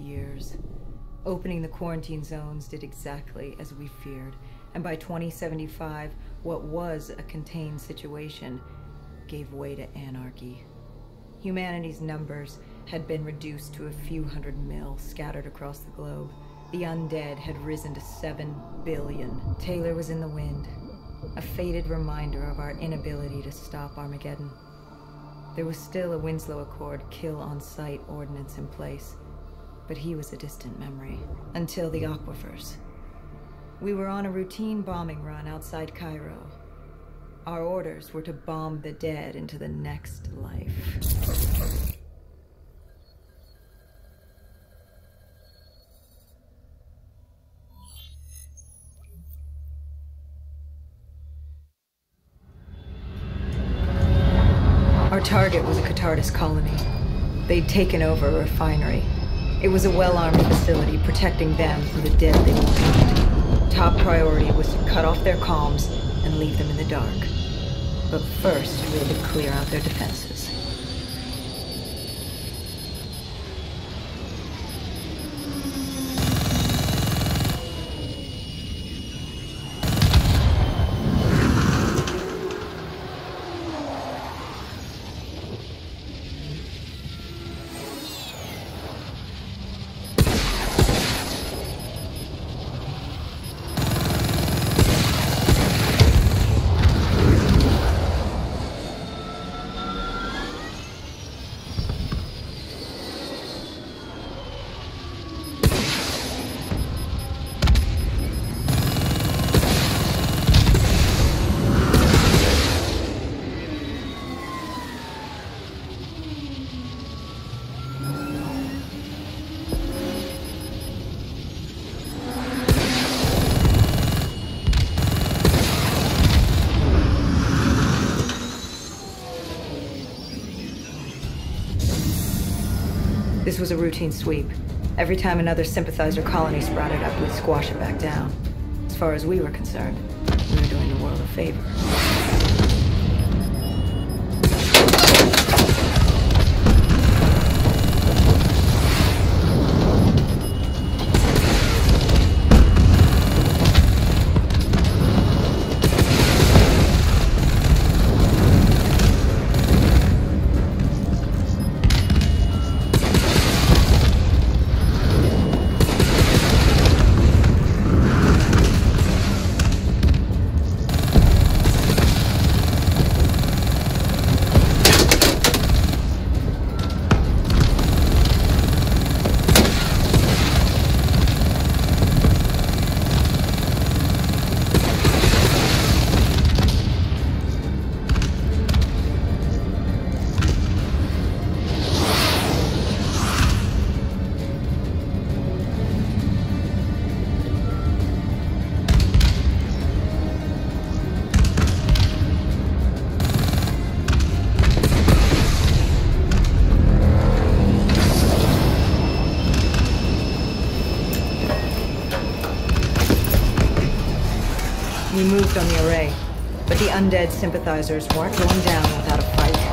years. Opening the quarantine zones did exactly as we feared, and by 2075, what was a contained situation gave way to anarchy. Humanity's numbers had been reduced to a few hundred mil scattered across the globe. The undead had risen to 7 billion. Taylor was in the wind, a faded reminder of our inability to stop Armageddon. There was still a Winslow Accord kill-on-sight ordinance in place, but he was a distant memory, until the aquifers. We were on a routine bombing run outside Cairo. Our orders were to bomb the dead into the next life. Our target was a Catardus colony. They'd taken over a refinery. It was a well-armed facility protecting them from the dead they would. Top priority was to cut off their comms and leave them in the dark. But first, we had to clear out their defenses. This was a routine sweep. Every time another sympathizer colony sprouted up, we'd squash it back down. As far as we were concerned, we were doing the world a favor. We moved on the array, but the undead sympathizers weren't going down without a fight.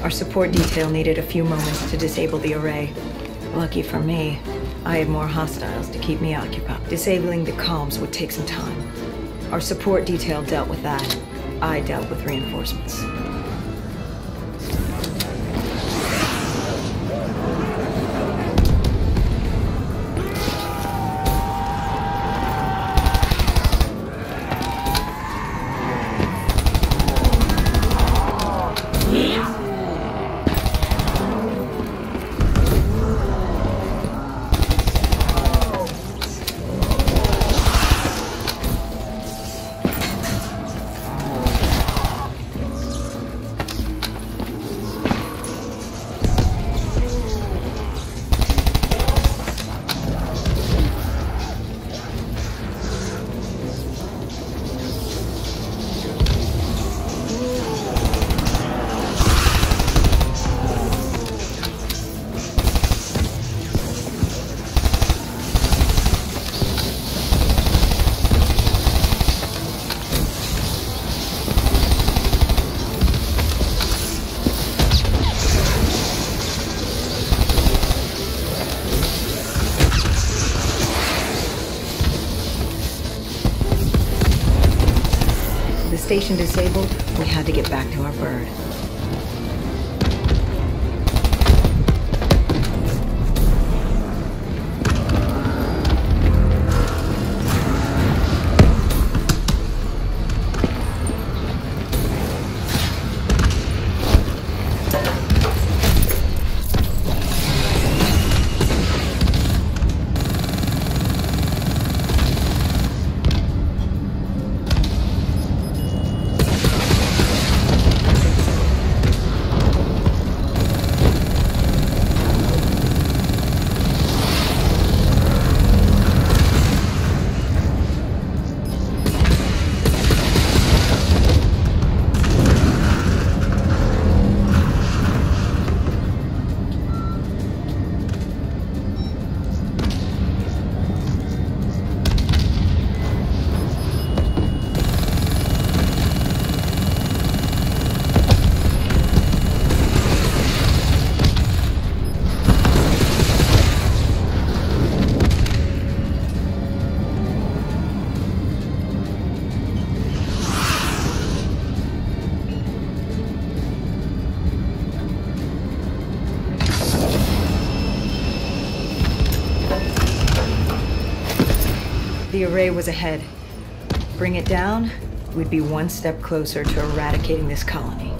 Our support detail needed a few moments to disable the array. Lucky for me, I had more hostiles to keep me occupied. Disabling the comms would take some time. Our support detail dealt with that. I dealt with reinforcements. station disabled, we had to get back to our bird. The array was ahead. Bring it down, we'd be one step closer to eradicating this colony.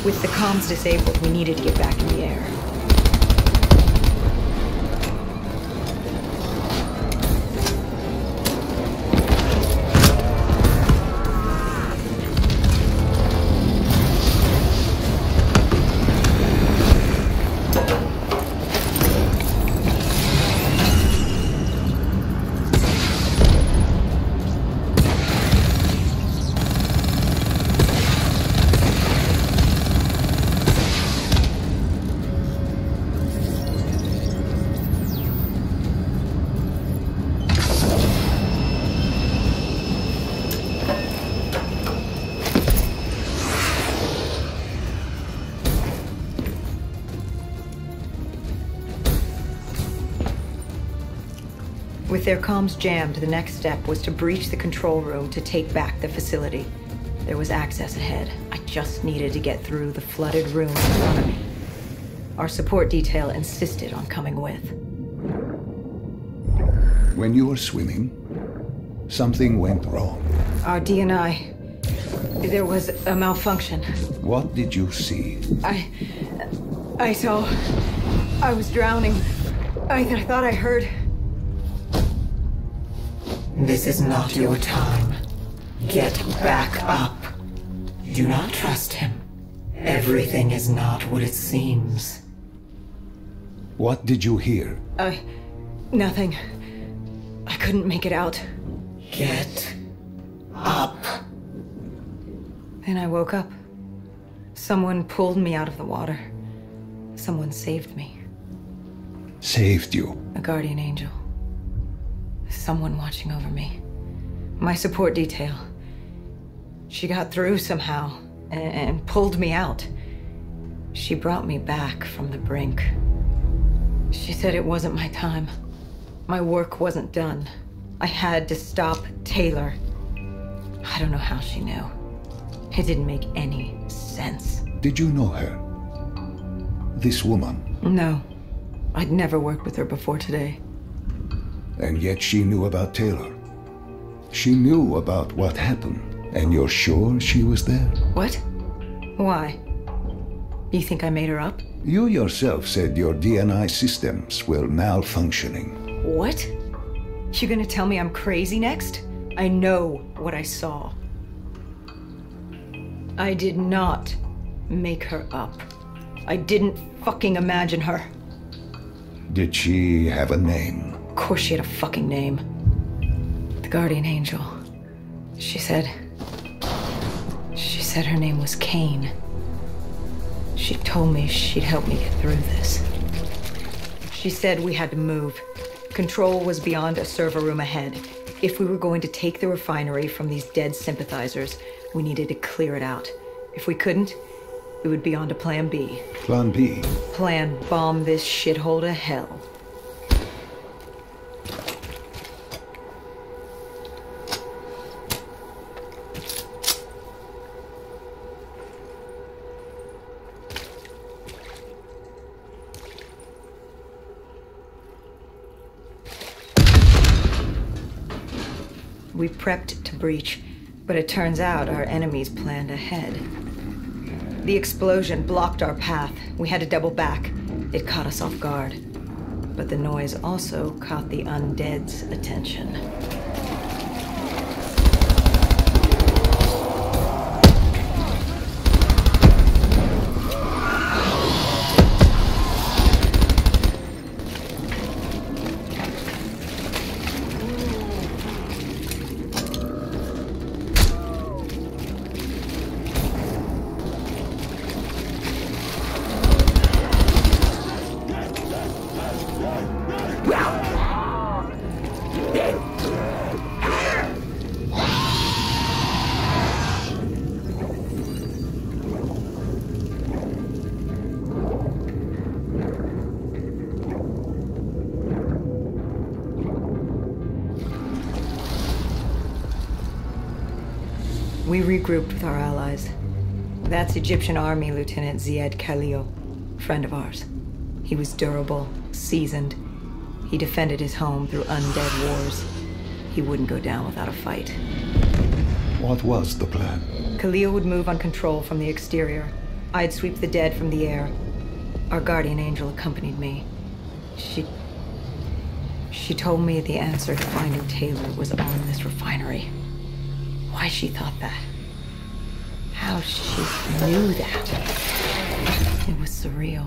With the comms disabled, we needed to get back in the air. With their comms jammed, the next step was to breach the control room to take back the facility. There was access ahead. I just needed to get through the flooded room in front of me. Our support detail insisted on coming with. When you were swimming, something went wrong. Our D&I. There was a malfunction. What did you see? I saw... I was drowning. I thought I heard... This is not your time. Get back up. Do not trust him. Everything is not what it seems. What did you hear? Nothing. I couldn't make it out. Get up. Then I woke up. Someone pulled me out of the water. Someone saved me. Saved you? A guardian angel. Someone watching over me. My support detail. She got through somehow and pulled me out. She brought me back from the brink. She said it wasn't my time. My work wasn't done. I had to stop Taylor. I don't know how she knew. It didn't make any sense. Did you know her? This woman? No. I'd never worked with her before today. And yet she knew about Taylor. She knew about what happened. And you're sure she was there? What? Why? You think I made her up? You yourself said your DNI systems were malfunctioning. What? You gonna tell me I'm crazy next? I know what I saw. I did not make her up. I didn't fucking imagine her. Did she have a name? Of course she had a fucking name. The guardian angel. She said her name was Kane. She told me she'd help me get through this. She said we had to move. Control was beyond a server room ahead. If we were going to take the refinery from these dead sympathizers, we needed to clear it out. If we couldn't, it would be on to Plan B. Plan B? Plan bomb this shithole to hell. We prepped to breach, but it turns out our enemies planned ahead. The explosion blocked our path. We had to double back. It caught us off guard. But the noise also caught the undead's attention. We regrouped with our allies. That's Egyptian Army Lieutenant Ziad Khalil, friend of ours. He was durable, seasoned. He defended his home through undead wars. He wouldn't go down without a fight. What was the plan? Khalil would move on Control from the exterior. I'd sweep the dead from the air. Our guardian angel accompanied me. She told me the answer to finding Taylor was on this refinery. Why she thought that. How she knew that. It was surreal.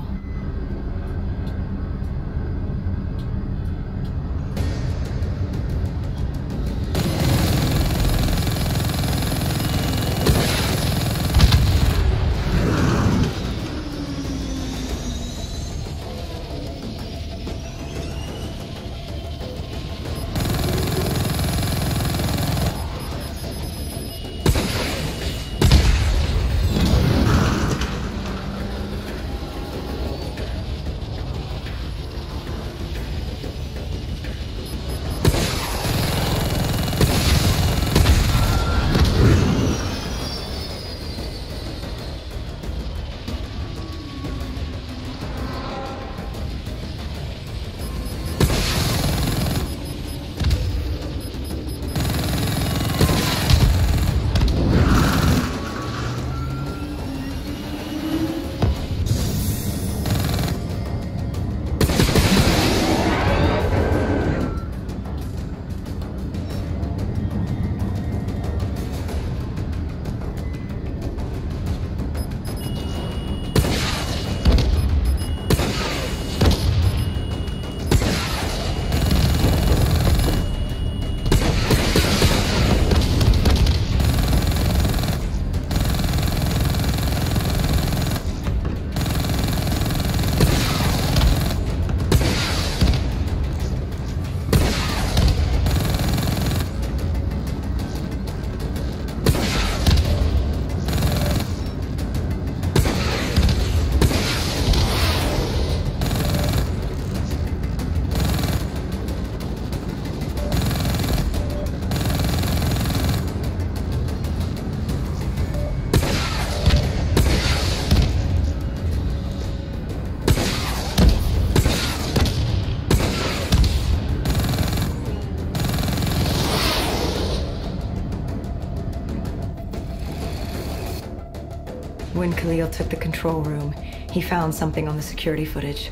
When Khalil took the control room, he found something on the security footage.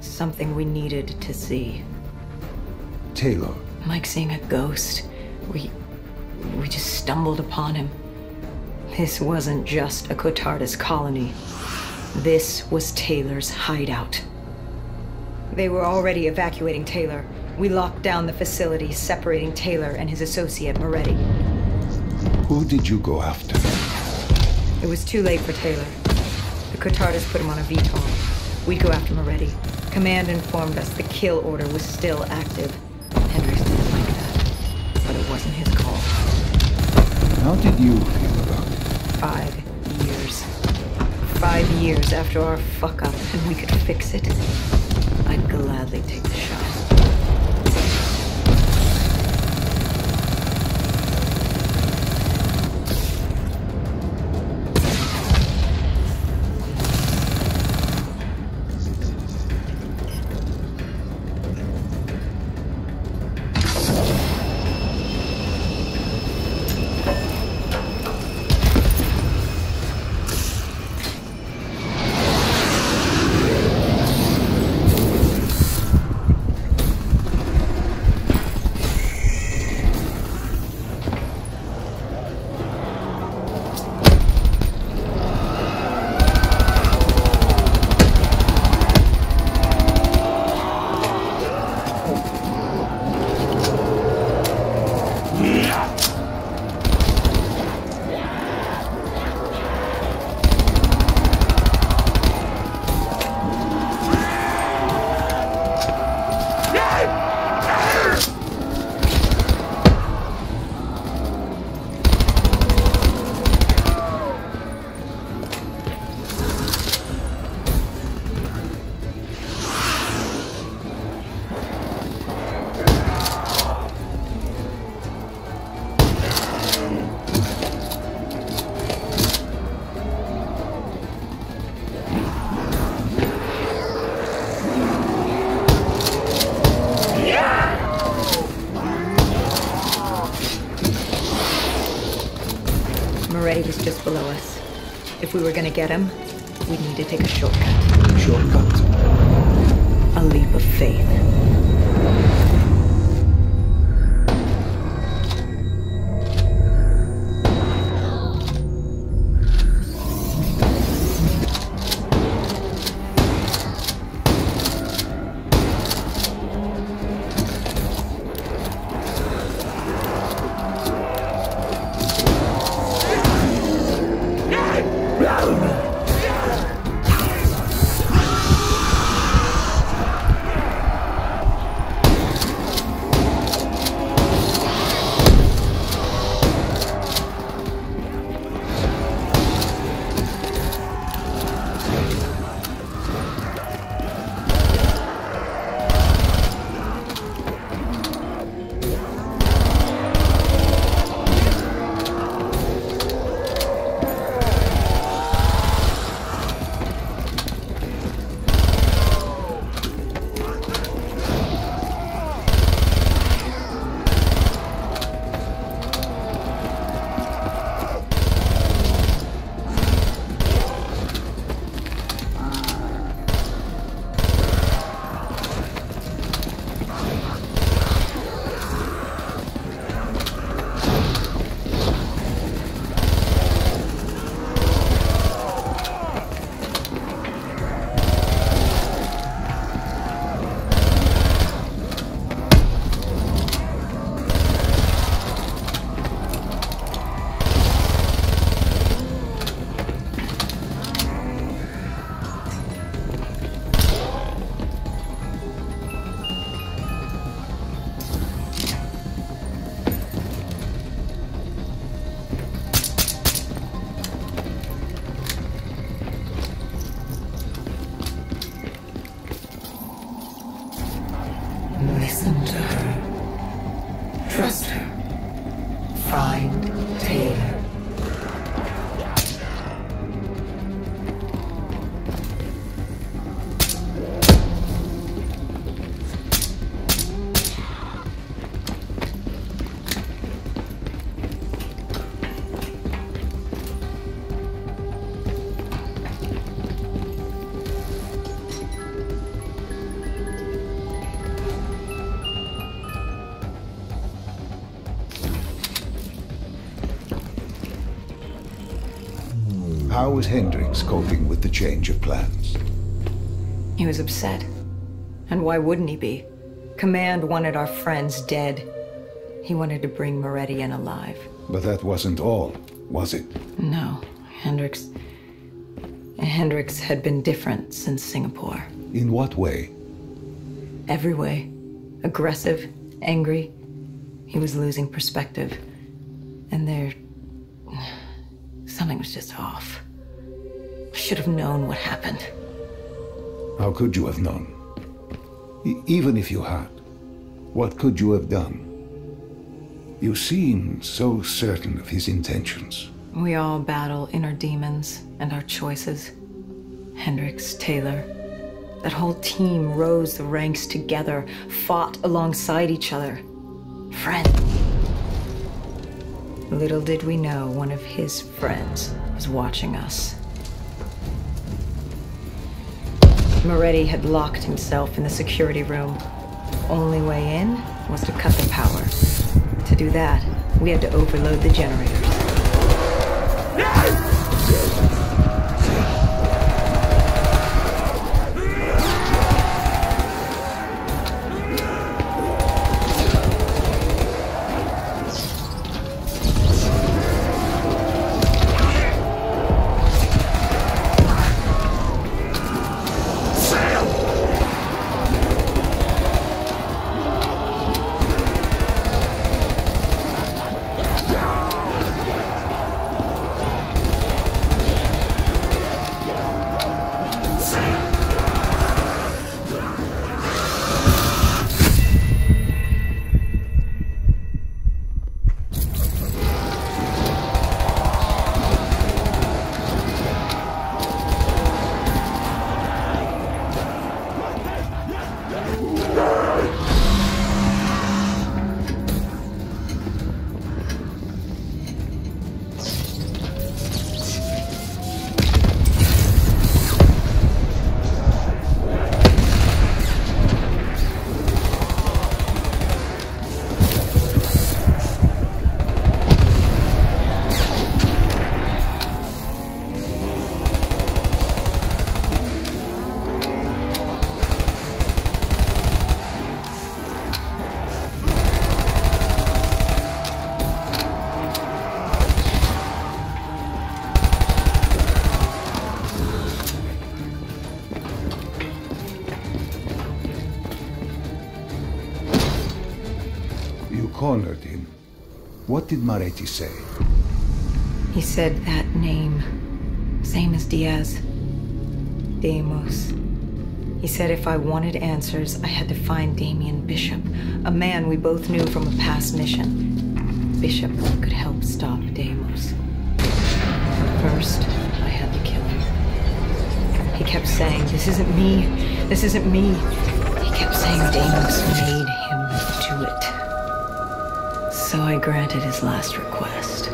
Something we needed to see. Taylor. Like seeing a ghost. We just stumbled upon him. This wasn't just a Cotardus colony. This was Taylor's hideout. They were already evacuating Taylor. We locked down the facility, separating Taylor and his associate, Moretti. Who did you go after? It was too late for Taylor. The Cotardus put him on a VTOL. We'd go after Moretti. Command informed us the kill order was still active. Hendricks didn't like that, but it wasn't his call. How did you feel about it? 5 years. 5 years after our fuck-up, and we could fix it. I'd gladly take the shot. Moretti was just below us. If we were gonna get him, we'd need to take a shortcut. Shortcut? A leap of faith. How was Hendricks coping with the change of plans? He was upset. And why wouldn't he be? Command wanted our friends dead. He wanted to bring Moretti in alive. But that wasn't all, was it? No, Hendricks had been different since Singapore. In what way? Every way. Aggressive, angry. He was losing perspective. And something was just off. I should have known what happened. How could you have known? Even if you had, what could you have done? You seem so certain of his intentions. We all battle inner demons and our choices. Hendricks, Taylor, that whole team rose the ranks together, fought alongside each other. Friend. Little did we know one of his friends was watching us. Moretti had locked himself in the security room. Only way in was to cut the power. To do that, we had to overload the generators. Cornered him. What did Moretti say? He said that name. Same as Diaz. Deimos. He said if I wanted answers, I had to find Damien Bishop, a man we both knew from a past mission. Bishop could help stop Deimos. First, I had to kill him. He kept saying, "This isn't me. This isn't me." He kept saying Deimos made him do it. So I granted his last request.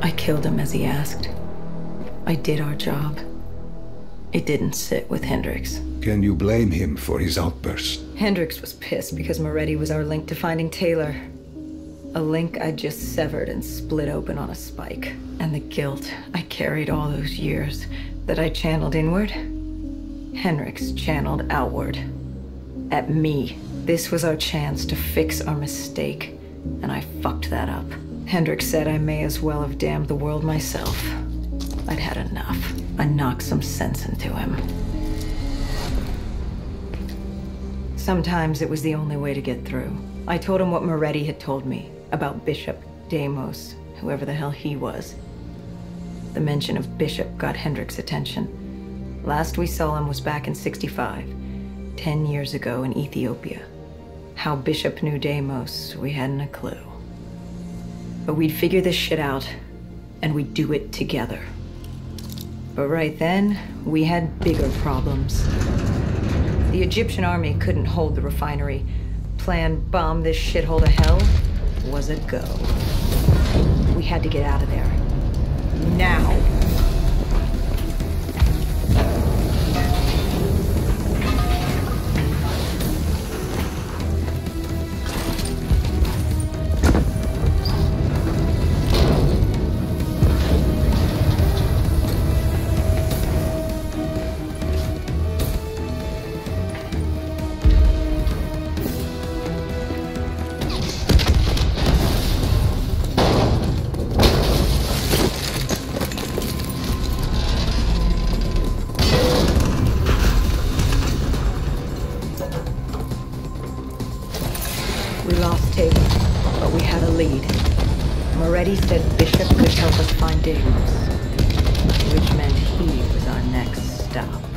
I killed him as he asked. I did our job. It didn't sit with Hendricks. Can you blame him for his outburst? Hendricks was pissed because Moretti was our link to finding Taylor. A link I just severed and split open on a spike. And the guilt I carried all those years that I channeled inward, Hendricks channeled outward. At me. This was our chance to fix our mistake, and I fucked that up. Hendricks said I may as well have damned the world myself. I'd had enough. I knocked some sense into him. Sometimes it was the only way to get through. I told him what Moretti had told me about Bishop, Deimos, whoever the hell he was. The mention of Bishop got Hendricks' attention. Last we saw him was back in '65, 10 years ago in Ethiopia. How Bishop knew Deimos, we hadn't a clue. But we'd figure this shit out, and we'd do it together. But right then, we had bigger problems. The Egyptian army couldn't hold the refinery. Plan bomb this shithole to hell was a go. We had to get out of there. Now. got a lead. Moretti said Bishop could help us find Daedalus, which meant he was our next stop.